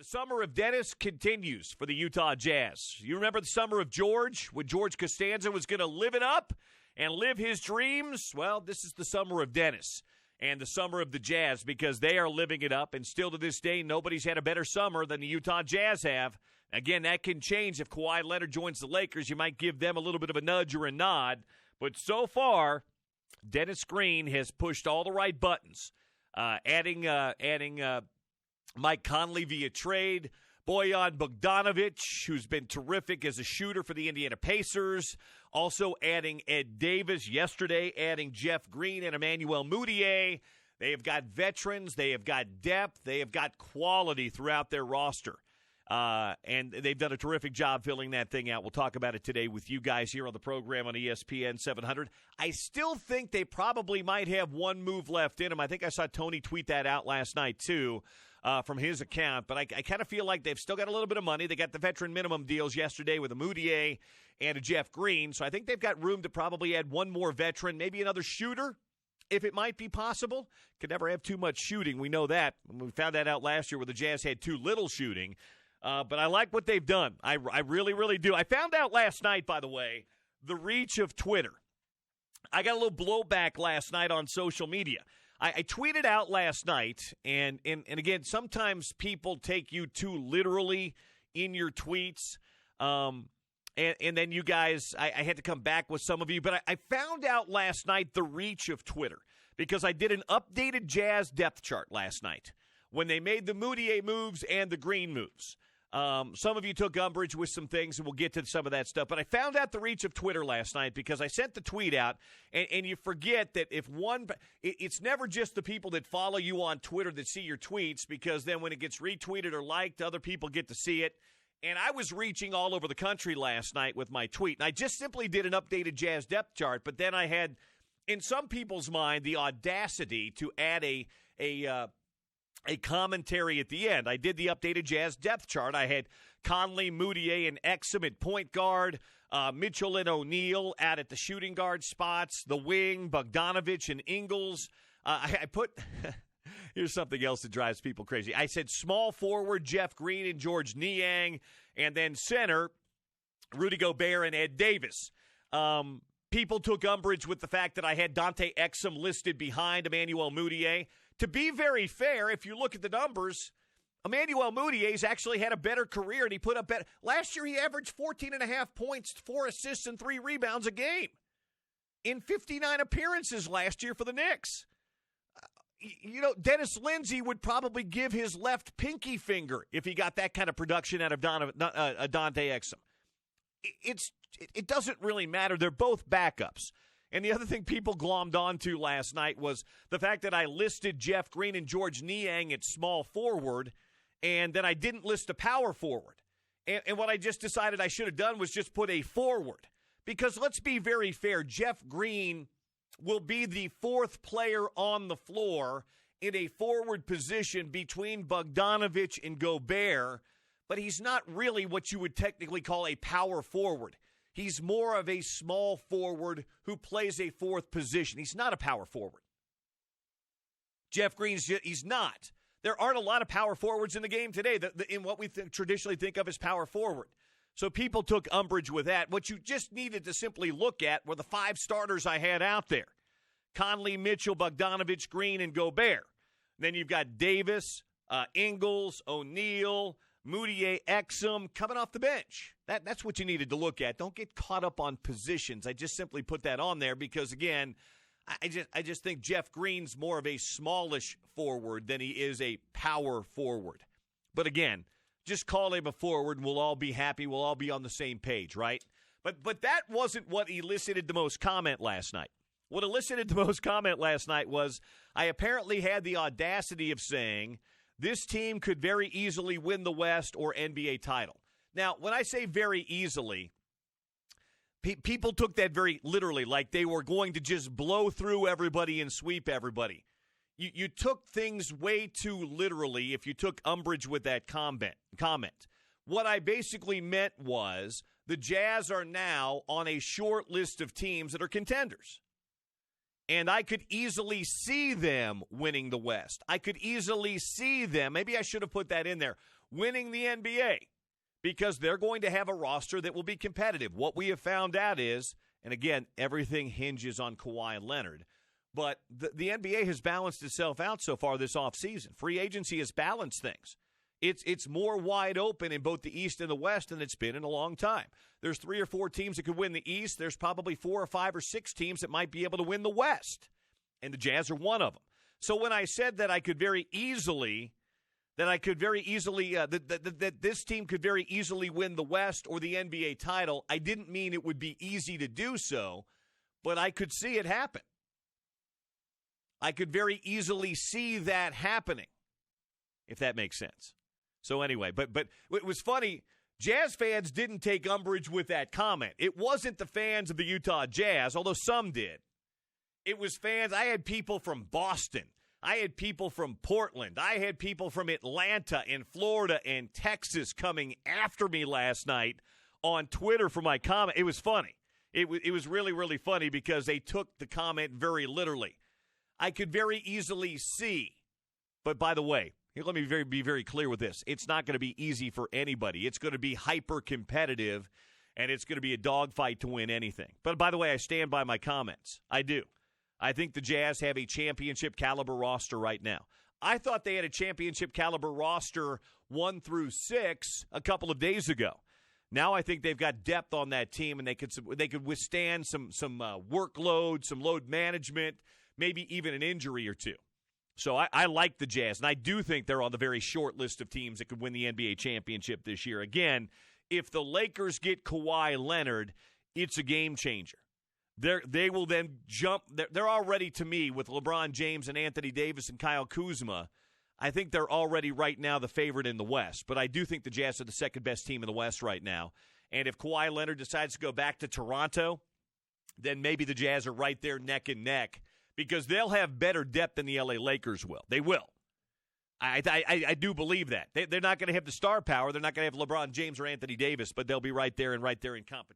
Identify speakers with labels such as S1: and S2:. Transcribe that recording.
S1: summer of Dennis continues for the Utah Jazz. You remember the summer of George, when George Costanza was going to live it up and live his dreams? Well, this is the summer of Dennis and the summer of the Jazz, because they are living it up, and still to this day, nobody's had a better summer than the Utah Jazz have. Again, that can change if Kawhi Leonard joins the Lakers. You might give them a little bit of a nudge or a nod, but so far, Dennis Green has pushed all the right buttons, adding Mike Conley via trade, Bojan Bogdanovic, who's been terrific as a shooter for the Indiana Pacers, also adding Ed Davis yesterday, adding Jeff Green and Emmanuel Mudiay. They have got veterans, they have got depth, they have got quality throughout their roster. And they've done a terrific job filling that thing out. We'll talk about it today with you guys here on the program on ESPN 700. I still think they probably might have one move left in them. I think I saw Tony tweet that out last night, too, from his account. But I kind of feel like they've still got a little bit of money. They got the veteran minimum deals yesterday with a Mudiay and a Jeff Green. So I think they've got room to probably add one more veteran, maybe another shooter, if it might be possible. Could never have too much shooting. We know that. We found that out last year where the Jazz had too little shooting. But I like what they've done. I really, really do. I found out last night, by the way, the reach of Twitter. I got a little blowback last night on social media. I tweeted out last night, and again, sometimes people take you too literally in your tweets. And then you guys, I had to come back with some of you. But I found out last night the reach of Twitter, because I did an updated Jazz depth chart last night when they made the Mudiay moves and the Green moves. Some of you took umbrage with some things, and we'll get to some of that stuff. But I found out the reach of Twitter last night because I sent the tweet out, and you forget that it's never just the people that follow you on Twitter that see your tweets, because then when it gets retweeted or liked, other people get to see it. And I was reaching all over the country last night with my tweet, and I just simply did an updated Jazz depth chart, but then I had, in some people's mind, the audacity to add a commentary at the end. I did the updated Jazz depth chart. I had Conley, Mudiay, and Exum at point guard, Mitchell and O'Neal out at the shooting guard spots, the wing, Bogdanovic and Ingles. I put – here's something else that drives people crazy. I said small forward, Jeff Green and George Niang, and then center, Rudy Gobert and Ed Davis. People took umbrage with the fact that I had Dante Exum listed behind Emmanuel Mudiay. To be very fair, if you look at the numbers, Emmanuel Mudiay's actually had a better career, and he put up better. Last year, he averaged 14.5 points, 4 assists, and 3 rebounds a game in 59 appearances last year for the Knicks. Dennis Lindsey would probably give his left pinky finger if he got that kind of production out of Dante Exum. It doesn't really matter. They're both backups. And the other thing people glommed onto last night was the fact that I listed Jeff Green and George Niang at small forward, and then I didn't list a power forward. And what I just decided I should have done was just put a forward. Because let's be very fair, Jeff Green will be the fourth player on the floor in a forward position between Bogdanovic and Gobert, but he's not really what you would technically call a power forward. He's more of a small forward who plays a fourth position. He's not a power forward. Jeff Green's he's not. There aren't a lot of power forwards in the game today in what we traditionally think of as power forward. So people took umbrage with that. What you just needed to simply look at were the 5 starters I had out there. Conley, Mitchell, Bogdanovic, Green, and Gobert. Then you've got Davis, Ingles, O'Neal, Mudiay, Exum coming off the bench. That's what you needed to look at. Don't get caught up on positions. I just simply put that on there because, again, I just think Jeff Green's more of a smallish forward than he is a power forward. But, again, just call him a forward and we'll all be happy. We'll all be on the same page, right? But that wasn't what elicited the most comment last night. What elicited the most comment last night was I apparently had the audacity of saying – this team could very easily win the West or NBA title. Now, when I say very easily, people took that very literally, like they were going to just blow through everybody and sweep everybody. You took things way too literally if you took umbrage with that comment. What I basically meant was the Jazz are now on a short list of teams that are contenders. And I could easily see them winning the West. I could easily see them, maybe I should have put that in there, winning the NBA because they're going to have a roster that will be competitive. What we have found out is, and again, everything hinges on Kawhi Leonard, but the NBA has balanced itself out so far this offseason. Free agency has balanced things. It's more wide open in both the East and the West than it's been in a long time. There's 3 or 4 teams that could win the East. There's probably 4 or 5 or 6 teams that might be able to win the West, and the Jazz are one of them. So when I said that that this team could very easily win the West or the NBA title, I didn't mean it would be easy to do so, but I could see it happen. I could very easily see that happening, if that makes sense. So anyway, but it was funny. Jazz fans didn't take umbrage with that comment. It wasn't the fans of the Utah Jazz, although some did. It was fans. I had people from Boston. I had people from Portland. I had people from Atlanta and Florida and Texas coming after me last night on Twitter for my comment. It was funny. It was really, really funny because they took the comment very literally. I could very easily see, but by the way, let me be very clear with this. It's not going to be easy for anybody. It's going to be hyper-competitive, and it's going to be a dogfight to win anything. But by the way, I stand by my comments. I do. I think the Jazz have a championship-caliber roster right now. I thought they had a championship-caliber roster 1 through 6 a couple of days ago. Now I think they've got depth on that team, and they could withstand some workload, some load management, maybe even an injury or two. So I like the Jazz, and I do think they're on the very short list of teams that could win the NBA championship this year. Again, if the Lakers get Kawhi Leonard, it's a game changer. They will then jump. They're already, to me, with LeBron James and Anthony Davis and Kyle Kuzma, I think they're already right now the favorite in the West. But I do think the Jazz are the second-best team in the West right now. And if Kawhi Leonard decides to go back to Toronto, then maybe the Jazz are right there neck and neck, because they'll have better depth than the L.A. Lakers will. They will. I do believe that. They're not going to have the star power. They're not going to have LeBron James or Anthony Davis, but they'll be right there in competition.